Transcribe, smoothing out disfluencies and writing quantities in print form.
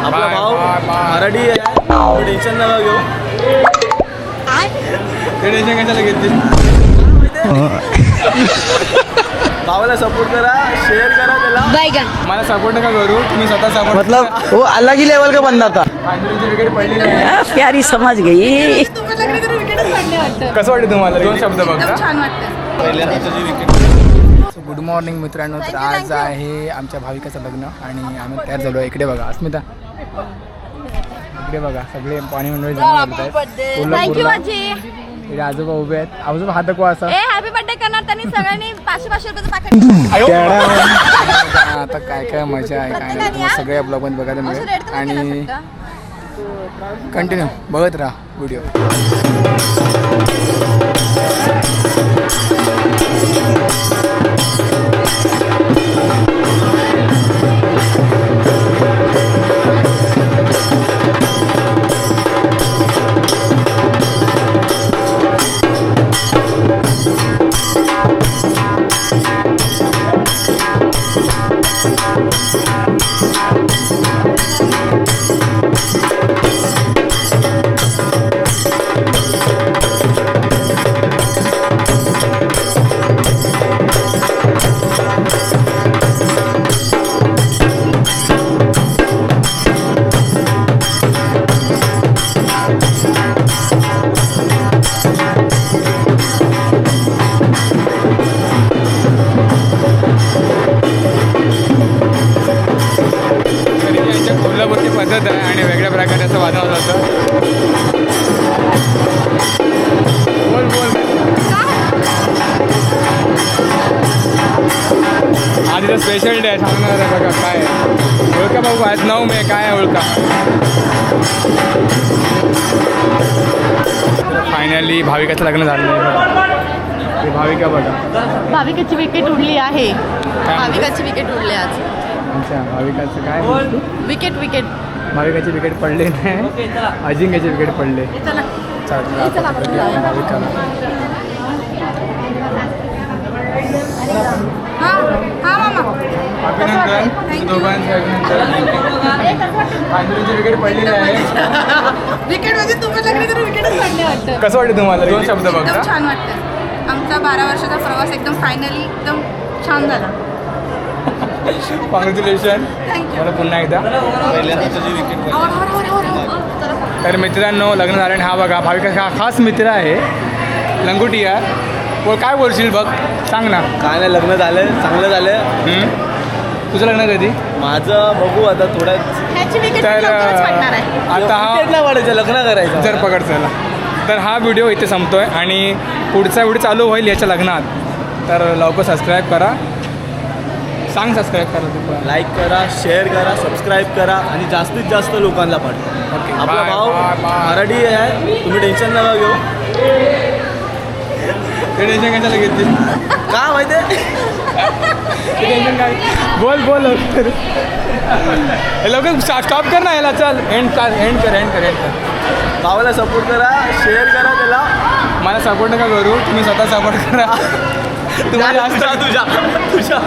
आपला भाऊ मराठी आहे, टेन्शन नका घेऊ. टेन्शन कशाला घेतली? भावाला सपोर्ट करा, शेअर करा त्याला. मला सपोर्ट नका करू, तुम्ही स्वतः सपोर्ट. मतलब वो अलग ही लेवल का बंदा था. विकेट पडली नाही. प्यारी समझ गई. कसं वाटतं तुम्हाला? 2 शब्द बघा. पहिल्या हाताची विकेट. गुड मॉर्निंग मित्रांनो. तर आज आहे आमच्या भाविकाचं लग्न आणि आम्ही तयार झालो. इकडे बघा अस्मिता, इकडे बघा सगळे पाणी मंडळी जमा झालेत आहेत. इकडे आजोबा उभे आहेत. आजोबा हात दाखवा असा. हॅपी बर्थडे करणार त्यांनी सगळ्यांनी 500 रुपयाचं पाकिट. आता काय काय मजा आहे काय नाही तुम्हाला सगळ्या ब्लॉगमध्ये बघायला मिळेल आणि कंटिन्यू बघत राहा व्हिडिओ. कोल्हापूरची पद्धत आहे आणि वेगळ्या प्रकारे असं वाजवलं जातं. बोल बोल. आज इथं स्पेशल डे आहे सांगणार आहे बघा काय आहे. ओळखा बघू आज 9 मे काय आहे ओळखा. फायनली भाविकाचं लग्न झालेलं आहे. ते भाविका बघा. भाविकाची विकेट उडली आहे. भाविकाची विकेट उडली आज. अच्छा भाविकाचं काय विकेट भाविकाची विकेट पडले नाही, अजिंक्यची विकेट पडले. भाविकाला अभिनंदन दोघांचे अभिनंदन. अंजलीची विकेट पडलेली आहे. विकेट म्हणजे तुम्हाला विकेटच पडले वाटतं. कसं वाटतं तुम्हाला? 2 शब्द बघा. एकदम छान वाटतं. आमचा 12 वर्षाचा प्रवास एकदम फायनली एकदम छान झाला. कॉंग्रॅच्युलेशन. मला पुन्हा एकदा पहिल्या हाताची विकेट. तर मित्रांनो लग्न झालं आणि हा बघा भाविका हा खास मित्र आहे लंगोटिया. बोल काय बोलशील बघ सांग ना. काय नाही, लग्न झालं, चांगलं झालं. तुझं लग्न कधी? माझं बघू आता थोड्यात. ह्याची विकेट तर लवकरच पडणार आहे. आता हा विकेट वाढायचं, लग्न करायचं. जर पकड चला. तर हा व्हिडिओ इथे संपतोय आणि पुढचा व्हिडिओ चालू होईल याच्या लग्नात. तर लवकर सबस्क्राईब करा. सांग सबस्क्राईब करा तू. लाईक करा, शेअर करा, सबस्क्राईब करा आणि जास्तीत जास्त लोकांना पाठवा. ओके आपला भाऊ मराठी आहे, तुम्ही टेन्शन नका घेऊ. टेन्शन कशाला घेतली? का माहिती आहे? टेन्शन काय? बोल बोल लवकर. लवकर स्टॉप कर ना याला. चल एंड कर. भावाला सपोर्ट करा, शेअर करा त्याला. मला सपोर्ट नका करू, तुम्ही स्वतः सपोर्ट करा. तुम्हाला तुझ्या